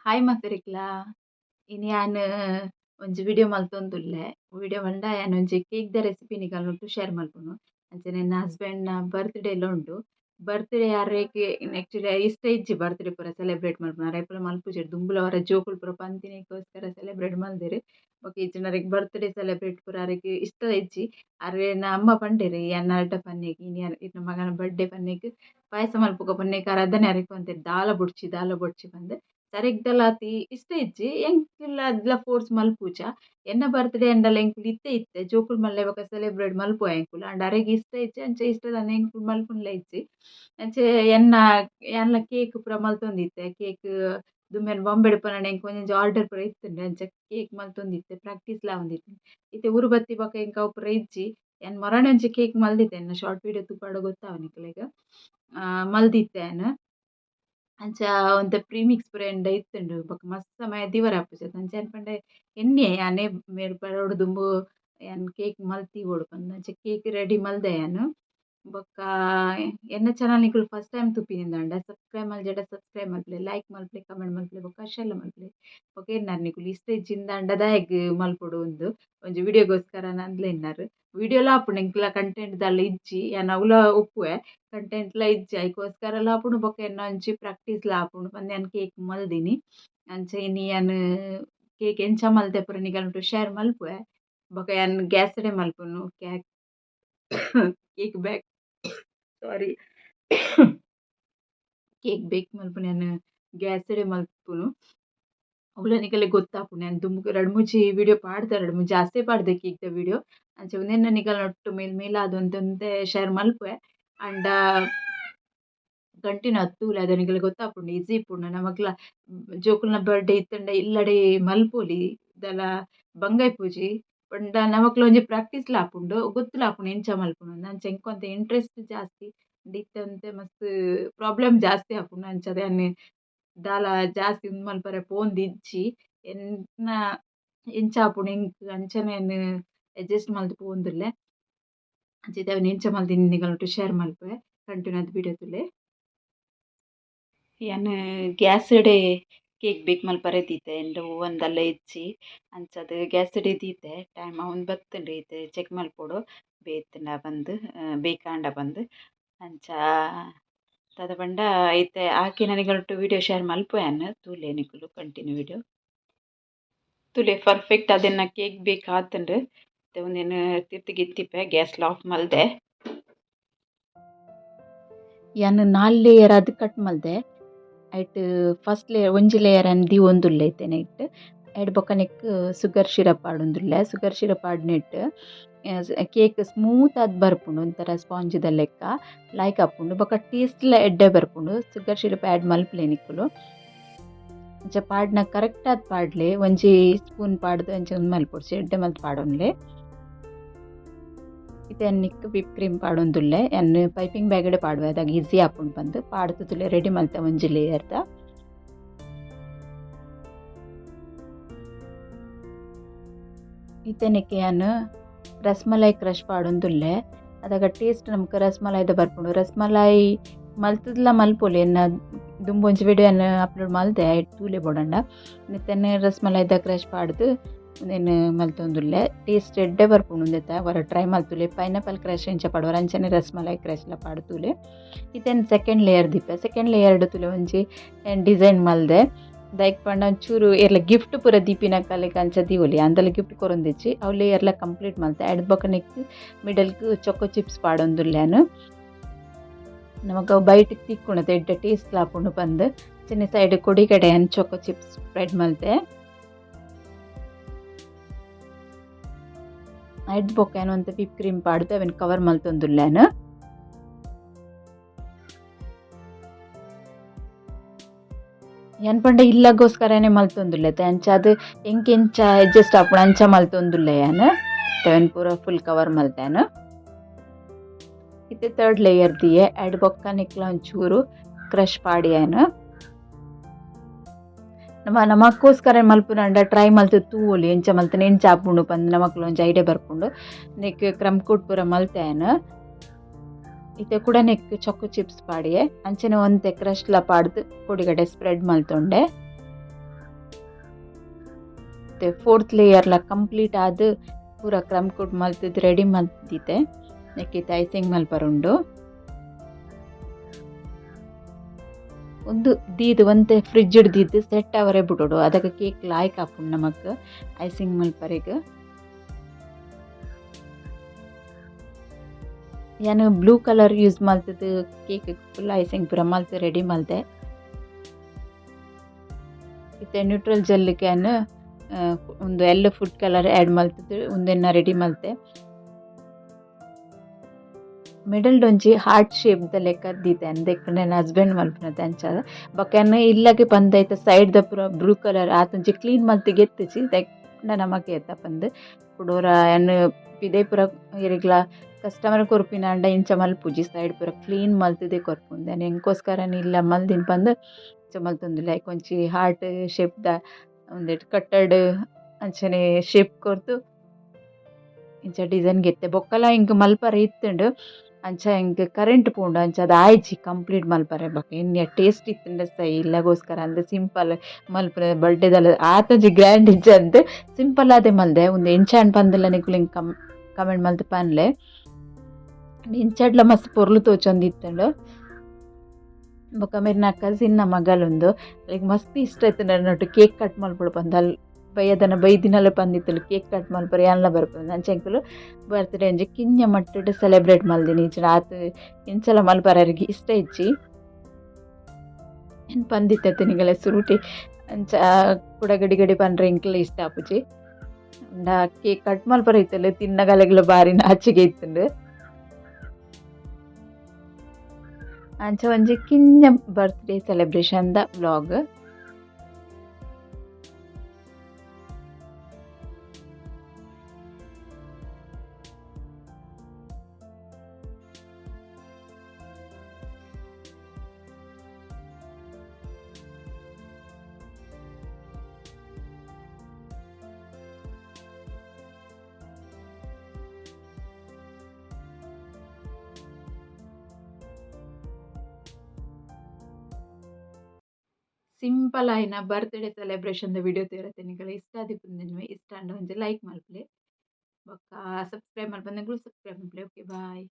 Hi ಮಾತರಿಕ್ಲಾ ಇನಿ ಯಾನ್ ಒಂಜಿ ವಿಡಿಯೋ ಮಲ್ತೊಂದುಲ್ಲೆ. ವಿಡಿಯೋ ಪಂಡ ಯಾನ್ ಒಂಜಿ ಕೇಕ್‌ದ ರೆಸಿಪಿ ನಿಕಲ್ನೊಟ್ಟು ಶೇರ್ ಮಲ್ಪುನು. ಅಂಚನೆ ಎನ್ನ ಹಸ್ಬೆಂಡ್‌ನ ಬರ್ತ್‌ಡೇ ಎಲ್ಲ ಉಂಡು. ಬರ್ತ್‌ಡೇ ಅರೆಗ್ ಆಕ್ಚುಲಿ ಇಷ್ಟ ಇಜ್ಜಿ ಬರ್ತ್‌ಡೇ ಪೂರ ಸೆಲೆಬ್ರೇಟ್ ಮಲ್ಪುನ. ಅರೆಪುರ ಮಲ್ಪುಜೆರ್ ದುಂಬುಲ ವರ ಜೋಕುಲು ಪೂರ ಪಂತಿನಿಗೋಸ್ಕರ ಸೆಲೆಬ್ರೇಟ್ ಮಲ್ದೆರ್. ಬೊಕ ಇಜ್ಜಿನರೆಗ್ ಬರ್ತ್‌ಡೇ ಸೆಲೆಬ್ರೇಟ್ ಪೂರ ಅರೆಗ್ ಇಷ್ಟ ಇಜ್ಜಿ. ಅರೆನ ಅಮ್ಮ ಪಂಡೆರ್ ಯಾನ್ ಅರ್ಡ ಪನ್ನೆಗ್ ಇನ್ನ ಮಗನ ಬರ್ಡೇ ಪನ್ನೆಗ್ ಪಾಯಸ ಮಲ್ಪುಗ ಪನ್ನೆಗ್ ಅರ್ಧನೆ ಅರೆಗ್ ಪಂದೆರ್ ದಾಲ ಬೊಡ್ಚಿ ಪಂದ್ ಸರಿಗ್ದಲಾತಿ ಇಷ್ಟ ಇಜ್ಜಿ ಎಂಕ್‌ಲ ಅದ್ಲ ಫೋರ್ಸ್ ಮಲ್ಪುಜ. ಎನ್ನ ಬರ್ತ್‌ಡೇ ಆಂಡಲ ಎಂಕುಲು ಇತ್ತೆ ಜೋಕುಲು ಮಲ್ಲೆ ಬೊಕ ಸೆಲೆಬ್ರೇಟ್ ಮಲ್ಪುವ ಎಂಕುಲು ಆಂಡ ಅರೆಗ್ ಇಷ್ಟ ಇಜ್ಜಿ ಅಂಚ ಇಷ್ಟದಂಡ ಎಂಕುಲು ಮಲ್ಪುನ್ಲ ಇಜ್ಜಿ. ಅಂಚೆ ಎನ್ನ ಯಾನ್ಲ ಕೇಕ್ ಪೂರ ಮಲ್ತೊಂದಿತ್ತೆ. ಕೇಕ್ ದುಂಬೆನ್ ಬೊಂಬೆಡ್ ಪನನ ಎಂಕ್ ಒಂಜೊಂಜಿ ಆರ್ಡರ್ ಪೂರ ಇತ್ತುಂಡು ಅಂಚ ಕೇಕ್ ಮಲ್ತೊಂದಿತ್ತೆ ಪ್ರಾಕ್ಟೀಸ್‌ಲ ಆವೊಂದಿತ್ತು. ಇತ್ತೆ ಉರುಬತ್ತಿ ಬೊಕ ಎಂಕ್ ಅವು ಪೂರ ಇಜ್ಜಿ ಯಾನ್ ಮೊರನೆ ಒಂಜಿ ಕೇಕ್ ಮಲ್ದಿತ್ತೆ ಎನ್ನ ಶಾರ್ಟ್ ವೀಡಿಯೋ ತೂಪಾಡು ಗೊತ್ತಾವ ನಿಕ್ಲೆಗ್. ಮಲ್ದಿತ್ತೆ ಯಾನ್. ಅಂಚ ಒಂತೆ ಪ್ರೀಮಿಕ್ಸ್ ಪೂರ ಎನ್ನ ಇತ್ತುಂಡು ಬೊಕ ಮಸ್ತ್ ಸಮಯ ದಿವರ ಆಪುಜೆರ್ ಅಂಚ ಯಾನ್ ಪಂಡ ಎನ್ನೆ ಯಾನೇ ಮೇರು ಬರೋಡ್ ದುಂಬು ಯಾನ್ ಕೇಕ್ ಮಲ್ತಿವೊಡು ಪಂದ್ ಅಂಚ ಕೇಕ್ ರೆಡಿ ಮಲ್ದೆ ಯಾನ್. ಬೊಕ್ಕ ಎನ್ನ ಚಾನಲ್ ನಿಕುಲು ಫಸ್ಟ್ ಟೈಮ್ ತೂಪಿನಿಂದಾಂಡ ಸಬ್ಸ್ಕ್ರೈಬ್ ಮಲ್ಜೆಡ ಸಬ್ಸ್ಕ್ರೈಬ್ ಮಲ್ಪುಲೆ, ಲೈಕ್ ಮಲ್ಪುಲೆ, ಕಮೆಂಟ್ ಮಲ್ಪುಲೆ ಬೊಕ ಶೇರ್ ಮಲ್ಪುಲೆ. ಬೊಕ ಎನ್ನಾರ್ ನಿಕುಲು ಇಷ್ಟ ಇಜ್ಜಿಂದಾಂಡ ದಾಯೆಗ್ ಮಲ್ಪೊಡು ಉಂದು ಒಂಜಿ ವಿಡಿಯೋಗೋಸ್ಕರ ಅಂದ್ಲ ಎನ್ನಾರ್. ವಿಡಿಯೋಲ ಆಪುಂಡು ಎಂಕ್‌ಲ ಕಂಟೆಂಟ್ ದಾಲ ಇಜ್ಜಿ ಯಾನ್ ಅವ್ಲ ಒಪ್ಪುವೆ ಕಂಟೆಂಟ್‌ಲ ಇಜ್ಜಿ ಐಕೋಸ್ಕರಲ ಆಪುಂಡು ಬೊಕ ಎನ್ನ ಒಂಜಿ ಪ್ರಾಕ್ಟೀಸ್‌ಲ ಆಪುಂಡು ಪಂದ್ ಯಾನ್ ಕೇಕ್ ಮಲ್ದಿನಿ. ಅಂಚ ಇನಿ ಯಾನ್ ಕೇಕ್ ಎಂಚ ಮಲ್ತೆ ಪೂರ ನಿಕಲ್ನೊಟ್ಟು ಶೇರ್ ಮಲ್ಪುವೆ. ಬೊಕ ಯಾನ್ ಗ್ಯಾಸ್‌ಡೆ ಮಲ್ಪುನು ಕೇಕ್ ಬೇಕ್ ಸಾರಿ ಕೇಕ್ ಬೇಕ್ ಮಲ್ಪುನ ಯಾನ್ ಗ್ಯಾಸ್‌ಡೆ ಮಲ್ಪುನು. ಅವ್ಲ ನಿಕಲ್ಗೆ ಗೊತ್ತಾಪುಂಡು ಯಾನ್ ದುಂಬುಕು ರಡ್ಡ್ ಮೂಜಿ ವಿಡಿಯೋ ಪಾಡ್ದೆ ರಡ್ಡ್ ಮೂಜಿ ಜಾಸ್ತಿ ಪಾಡ್ದೆ ಕೇಕ್‌ದ ವಿಡಿಯೋ. ಅಂಚ ಉಂದೆನ್ನ ನಿಕಲ್ನೊಟ್ಟು ಮೇಲ್ ಮೇಲಾದ್ ಒಂತೆ ಶೇರ್ ಮಲ್ಪುವೆ. ಆಂಡ ಕಂಟಿನ್ಯೂ ಅತ್ತೂಲೆ ಅದ ನಿಕಲ್ಗೆ ಗೊತ್ತಾಪುಂಡು ಈಸಿ ಇಪ್ಪುಂಡು ನಮಕ್ಲ ಜೋಕುಲ್ನ ಬರ್ಡೇ ಇತ್ತಂಡ ಇಲ್ಲಡೆ ಮಲ್ಪೊಲಿ ದಾಲ ಬಂಗೈಪುಜಿ ಪಂಡ ನಮಕ್ಲ ಒಂಜಿ ಪ್ರಾಕ್ಟೀಸ್‌ಲ ಆಪುಂಡು ಗೊತ್ತುಲ ಆಪುಂಡು ಎಂಚ ಮಲ್ಪುಂಡುಂದು. ಅಂಚ ಎಂಕೊಂತ ಇಂಟ್ರೆಸ್ಟ್ ಜಾಸ್ತಿ ಇತ್ತಂತೆ ಮಸ್ತ್ ಪ್ರಾಬ್ಲಮ್ ಜಾಸ್ತಿ ಆಪುಂಡು ಅಂಚಾದ್ ಯಾನ್ ದಾಲ ಜಾಸ್ತಿ ಉಂದು ಮಲ್ಪರೆ ಪೋಂದಿಜ್ಜಿ ಎನ್ನ ಎಂಚ ಆಪುಂಡು ಎಂಕ್ ಅಂಚನೆ ಯಾನ್ ಅಡ್ಜಸ್ಟ್ ಮಲ್ತ್ ಪೋವೊಂದುಲ್ಲೆ. ಅಂಚ ಇತ್ತೆ ಎಂಚ ಮಲ್ತಿನಿ ನಿಕಲ್ನೊಟ್ಟು ಶೇರ್ ಮಲ್ಪುವೆ ಕಂಟಿನ್ಯೂ ಆದ್ ವಿಡಿಯೋ ತುಲೆ. ಯಾನ್ ಗ್ಯಾಸ್‌ಡೆ ಕೇಕ್ ಬೇಕ್ ಮಲ್ಪರೆ ದೀತೆ ಎಂಡ್ ಓವನ್ ದಾಲ ಇಜ್ಜಿ ಅಂಚಾದ್ ಗ್ಯಾಸ್‌ಡೆ ದೀತೆ ಟೈಮ್ ಅವ್ವನ್ ಬತ್ತುಂಡು ಇತ್ತೆ ಚೆಕ್ ಮಲ್ಪೊಡು ಬೇತುಂಡ ಪಂದ್ ಬೇಕಾಂಡ ಪಂದ್. ಅಂಚ ದಾದ ಪಂಡ ಇತ್ತೆ ಆಕಿನ ನಿಕಲ್ನೊಟ್ಟು ವಿಡಿಯೋ ಶೇರ್ ಮಲ್ಪುವೆ ಯಾನ್ ತೂಲೆ ನಿಕುಲು ಕಂಟಿನ್ಯೂ ವಿಡಿಯೋ ತುಲೆ ಪರ್ಫೆಕ್ಟ್ ಅದೆನ್ನ ಕೇಕ್ ಬೇಕ್ ಆತುಂಡು. ಇತ್ತೆ ಉಂದೆನ್ ತಿರ್ತ್ ಗಿತ್ತಿಪ್ಪೆ ಗ್ಯಾಸ್‌ಲ ಆಫ್ ಮಲ್ದೆ. ಯಾನ್ 4 ಲೇಯರ್ ಅದ್ ಕಟ್ ಮಲ್ದೆ. ಐಟ್ ಫಸ್ಟ್ ಲೇಯರ್ ಒಂಜಿ ಲೇಯರ್ ಅನ್ ದಿವೊಂದುಲ್ಲೆ ಇತ್ತೆ ನೆಟ್ ಐಡ್ ಬೊಕ ನೆಕ್ ಸುಗರ್ ಸಿರಪ್ ಆಡೊಂದುಲ್ಲೆ. ಸುಗರ್ ಸಿರಪ್ ಆಡ್ನೆಟ್ ಕೇಕ್ ಸ್ಮೂತ್ ಆದ್ ಬರ್ಪುಂಡು ಒಂಥರ ಸ್ಪಾಂಜ್ ದ ಲೆಕ್ಕ ಲೈಕ್ ಆಪುಂಡು. ಬೊಕ ಟೇಸ್ಟ್‌ಲ ಎಡ್ಡೆ ಬರ್ಪುಂಡು ಸುಗರ್ ಸಿರಪ್ ಆಡ್ ಮಲ್ಪುಲೆ ನಿಕುಲು. ಅಂಚ ಪಾಡ್ನ ಕರೆಕ್ಟ್ ಆದ್ ಪಾಡ್ಲೆ ಒಂಜಿ ಸ್ಪೂನ್ ಪಾಡ್ದ್ ಅಂಚ ಉಂದು ಮಲ್ಪೊಡು ಎಡ್ಡೆ ಮಲ್ತ್ ಪಾಡೊನ್ಲೆ. ಇತ್ತೆ ಎನ್ನಿಕ್ ವಿಪ್ ಕ್ರೀಮ್ ಪಾಡೊಂದುಲ್ಲೆ ಯಾನ್ ಪೈಪಿಂಗ್ ಬ್ಯಾಗ್‌ಡೆ ಪಾಡುವೆ ಅದಾಗ ಈಸಿ ಆಪುಂಡು ಪಂದ್ ಪಾಡ್ದ್ ತುಲೆ ರೆಡಿ ಮಲ್ತೆ ಒಂಜಿ ಲೇಯರ್‌ದ. ಇತ್ತೆ ನೆಕ್ಕ್ ಯಾನ್ ರಸ್ಮಲೈ ಕ್ರಶ್ ಪಾಡೊಂದುಲ್ಲೆ ಅದಾಗ ಟೇಸ್ಟ್ ನಮಕ್ ರಸ್ಮಲೈದ ಬರ್ಪುಂಡು. ರಸ್ಮಲೈ ಮಲ್ತುದ್ಲ ಮಲ್ಪೊಲಿ ಎನ್ನ ದುಂಬು ಒಂಜಿ ವಿಡಿಯೋ ಯಾನ್ ಅಪ್ಲೋಡ್ ಮಲ್ದೆ ಐಟ್ ತೂಲೆ ಬೋಡಂಡ. ನೆತ್ತನೆ ರಸ್ಮಲೈದ ಕ್ರಶ್ ಪಾಡ್ದ್ ಉಂದೆನ್ ಮಲ್ತೊಂದುಲ್ಲೆ ಟೇಸ್ಟ್ ಎಡ್ಡೆ ಬರ್ಪುಂಡು ಉಂದೆತ ವರ ಟ್ರೈ ಮಲ್ತುಲೆ. ಪೈನಾಪಲ್ ಕ್ರಶ್ ಎಂಚ ಪಾಡುವರ ಅಂಚನೆ ರಸ್ಮಲೈ ಕ್ರಶ್‌ಲ ಪಾಡ್ತೂಲೆ. ಇತ್ತೆನ್ ಸೆಕೆಂಡ್ ಲೇಯರ್ ದಿಪ್ಪೆ ಸೆಕೆಂಡ್ ಲೇಯರ್‌ಡ್ ತುಲೆ ಒಂಜಿ ಡಿಸೈನ್ ಮಲ್ದೆ ದಾಯೆಗ್ ಪಂಡ ಒಂಚೂರು ಏರ್ಲ ಗಿಫ್ಟ್ ಪೂರ ದೀಪಿನ ಕಲೆಗ್ ಅಂಚ ದಿವೊಲಿ ಅಂದಲ ಗಿಫ್ಟ್ ಕೊರೊಂದಿಜ್ಜಿ ಅವು ಲೇಯರ್‌ಲ ಕಂಪ್ಲೀಟ್ ಮಲ್ತೆ. ಐಡ್ ಬೊಕ ನೆಕ್ಕ್ ಮಿಡಲ್‌ಗ್ ಚೊಕೊ ಚಿಪ್ಸ್ ಪಾಡೊಂದುಲ್ಲೆ ಯಾನ್. ನಮಕ್ ಅವು ಬೈಟ್‌ಗ್ ತಿಕ್ಕುಂಡು ಎಡ್ಡೆ ಟೇಸ್ಟ್‌ಲ ಆಪುಂಡು ಪಂದ್ ಅಂಚನೆ ಸೈಡ್ ಕೊಡಿಗಡೆ ಯಾನ್ ಚೊಕೊ ಚಿಪ್ಸ್ ಸ್ಪ್ರೆಡ್ ಮಲ್ತೆ. ಐಡ್ ಬೊಕ ಯಾನ್ ಒಂತೆ ವಿಪ್ ಕ್ರೀಮ್ ಪಾಡ್ದ್ ಅವೆನ್ ಕವರ್ ಮಲ್ತೊಂದುಲ್ಲೆ ಯಾನ್. ಯಾನ್ ಪಂಡ ಇಲ್ಲಗೋಸ್ಕರನೆ ಮಲ್ತೊಂದುಲ್ಲೆತೆ ಅಂಚ ಅದ್ ಎಂಕೆಂಚ ಅಡ್ಜಸ್ಟ್ ಆಪುಂಡು ಅಂಚ ಮಲ್ತೊಂದುಲ್ಲೆ ಯಾನ್. ಅವೆನ್ ಪೂರ ಫುಲ್ ಕವರ್ ಮಲ್ತೆ ಯಾನ್. ಇತ್ತೆ ಥರ್ಡ್ ಲೇಯರ್ ದಿಯೆ ಐಡ್ ಬೊಕ ನಿಕ್ಲ ಒಂಚೂರು ಕ್ರಶ್ ಪಾಡಿ ಯಾನ್. ನಮಕ್ಕೋಸ್ಕರ ಮಲ್ಪುನಾಂಡ ಟ್ರೈ ಮಲ್ತ್ ತೂವೊಲಿ ಎಂಚ ಮಲ್ತನೆ ಎಂಚ ಆಪುಂಡು ಪಂದ್ ನಮಕ್ಲ ಒಂಜಿ ಐಡಿಯಾ ಬರ್ಪುಂಡು. ನೆಕ್ಕ್ ಕ್ರಮ್ ಕೋಟ್ ಪೂರ ಮಲ್ತೆ ಯಾನ್. ಇತ್ತೆ ಕೂಡ ನೆಕ್ ಚೊಕೊ ಚಿಪ್ಸ್ ಪಾಡಿಯೆ ಅಂಚನೆ ಒಂತೆ ಕ್ರಶ್‌ಲ ಪಾಡ್ದ್ ಕೊಡಿಗಡೆ ಸ್ಪ್ರೆಡ್ ಮಲ್ತೊಂಡೆ. ಮಸ್ತ್ 4th ಲೇಯರ್‌ಲ ಕಂಪ್ಲೀಟ್ ಆದ್ ಪೂರ ಕ್ರಮ್ ಕೋಟ್ ಮಲ್ತುದು ರೆಡಿ ಮಲ್ತಿದ್ದೆ ನೆಕ್ಕಿತ ಐಸಿಂಗ್ ಮಲ್ಪರುಂಡು ಒಂದು ದೀದ್ ಒಂತೆ ಫ್ರಿಡ್ಜ್ ದೀದ್ ಸೆಟ್ ಅವರೆ ಬಿಡೋಡು ಅದಕ್ಕೆ ಕೇಕ್ ಲಾಯ್ಕ್ ಆಪುಂಡು ನಮಕ್ ಐಸಿಂಗ್ ಮಲ್ಪರೆಗ್ ಯಾನ್ ಬ್ಲೂ ಕಲರ್ ಯೂಸ್ ಮಲ್ತುದು ಕೇಕ್ ಫುಲ್ ಐಸಿಂಗ್ ಪೂರ ಮಲ್ತ್ ರೆಡಿ ಮಲ್ತೆ ಇತ್ತೆ ನ್ಯೂಟ್ರಲ್ ಜೆಲ್‌ಗೆ ಒಂದು ಯೆಲ್ಲೋ ಫುಡ್ ಕಲರ್ ಆ್ಯಡ್ ಮಲ್ತುದು ಉಂದೆನ್ನ ರೆಡಿ ಮಲ್ತೆ ಮಿಡಲ್ ಡೊಂಜಿ ಹಾರ್ಟ್ ಶೇಪ್‌ದ ಲೆಕ್ಕ ದೀತೆ ಅಂದೆಕ್ ನನ್ನ ಹಸ್ಬೆಂಡ್ ಮಲ್ಪುನತ ಅಂಚಾದ ಬೊಕ ಇಲ್ಲಗೆ ಪಂದೈತ ಸೈಡ್‌ದ ಪೂರ ಬ್ಲೂ ಕಲರ್ ಆತೊಂಜಿ ಕ್ಲೀನ್ ಮಲ್ತ್ ಗೆತ್ತಿಜಿ ದೈಕ್ಂಡ ನಮಕ್ ಏತ ಪಂದ್ ಕುಡೋರ ಎನ್ನ ಪಿದೆ ಪೂರ ಇರೆಗ್ಲ ಕಸ್ಟಮರ್ ಕೊರ್ಪಿನಾಂಡ ಇಂಚ ಮಲ್ಪುಜಿ ಸೈಡ್ ಪೂರ ಕ್ಲೀನ್ ಮಲ್ತುದೆ ಕೊರ್ಪುಂಡು ಎಂಕೋಸ್ಕರ ಇಲ್ಲ ಮಲ್ದಿನ್ ಪಂದ್ ಇಂಚ ಮಲ್ತೊಂದುಲ್ಲೆ ಐಕ್ ಒಂಜಿ ಹಾರ್ಟ್ ಶೇಪ್‌ದ ಉಂದೆಟ್ ಕಟ್ಟಡ್ ಅಂಚನೆ ಶೇಪ್ ಕೊರ್ದು ಇಂಚ ಡಿಸೈನ್ ಗೆತ್ತೆ ಬೊಕ್ಕಲ ಇಂಕ್ ಮಲ್ಪರೆ ಇತ್ತುಂಡು ಅಂಚ ಇಂಕ್ ಕರೆಂಟ್ ಪೋಂಡು ಅಂಚ ಅದು ಆಯ್ಜಿ ಕಂಪ್ಲೀಟ್ ಮಲ್ಪರೆ ಬೊಕ ಇನ್ನಿಯ ಟೇಸ್ಟ್ ಇತ್ತುಂಡ ಸೈ ಇಲ್ಲಗೋಸ್ಕರ ಅಂದ್ ಸಿಂಪಲ್ ಮಲ್ಪುನ ಬರ್ಡೇದಲ ಆತೊಂಜಿ ಗ್ರ್ಯಾಂಡ್ ಇಜ್ಜಂದ್ ಸಿಂಪಲ್ ಆದೆ ಮಲ್ದೆ ಉಂದು ಎಂಚಾಂಡ್ ಪಂದ್ಲ ನಿಕುಲು ಇಂಕ್ ಕಮೆಂಟ್ ಮಲ್ತ್ ಪನ್ಲೆ ಇಂಚಾಡ್ಲ ಮಸ್ತ್ ಪೊರ್ಲು ತೋಜೊಂದಿತ್ತುಂಡು ಬೊಕ ಮೇರ್ನ ಕಸಿನ್ನ ಮಗಲುಂದು ಅಲ್ಲಿಗ್ ಮಸ್ತ್ ಇಷ್ಟ ಆಯ್ತು ನನ್ನೊಟ್ಟು ಕೇಕ್ ಕಟ್ ಮಲ್ಪೊಡು ಪಂದ್ ಬಯ್ಯದನ ಬೈದಿನಲ ಪಂದಿತ್ತುಲು ಕೇಕ್ ಕಟ್ ಮಲ್ಪರೆ ಯಾನ್ಲ ಬರ್ಪುಂಡು ಅಂಚ ಎಂಕುಲು ಬರ್ತ್ಡೇ ಒಂಜಿ ಕಿಂಜ ಮಟ್ಟಡ್ ಸೆಲೆಬ್ರೇಟ್ ಮಲ್ದಿನಿ ಇಂಚ ಆತ್ ಇಂಚಲ ಮಲ್ಪರೆಗ್ ಇಷ್ಟ ಇಜ್ಜಿ ಏನು ಪಂದಿತ್ತೆ ನಿಗಲ ಸುರುಟಿ ಅಂಚ ಕುಡ ಗಡಿ ಗಡಿ ಪನ್ರೆ ಇಂಕ್ಲ ಇಷ್ಟ ಆಪುಜಿ ಅಂಡ ಕೇಕ್ ಕಟ್ ಮಲ್ಪರೆ ಇತ್ತಲು ತಿನ್ನಗಲೆಗ್ಲ ಬಾರಿ ನಾಚಿಗೆ ಇತ್ತುಂಡು ಅಂಚ ಒಂಜಿ ಕಿಂಜ ಬರ್ತ್ಡೇ ಸೆಲೆಬ್ರೇಷನ್‌ದ ವ್ಲಾಗ್ ಸಿಂಪಲ್ ಆಯಿನ ಬರ್ತ್ಡೇ ಸೆಲೆಬ್ರೇಷನ್‌ದ ವಿಡಿಯೋ ತೂವರೆ ನಿಕುಲು ಇಷ್ಟ ಆದಿಪ್ಪುಂದೆನ್ವೆ ಇಷ್ಟ ಆಂಡ ಒಂಜಿ ಲೈಕ್ ಮಲ್ಪುಲೆ ಬೊಕ್ಕ ಸಬ್ಸ್ಕ್ರೈಬ್ ಮಲ್ಪಂದೆಗುಳು ಸಬ್ಸ್ಕ್ರೈಬ್ ಮಲ್ಪುಲೆ ಓಕೆ ಬಾಯ್.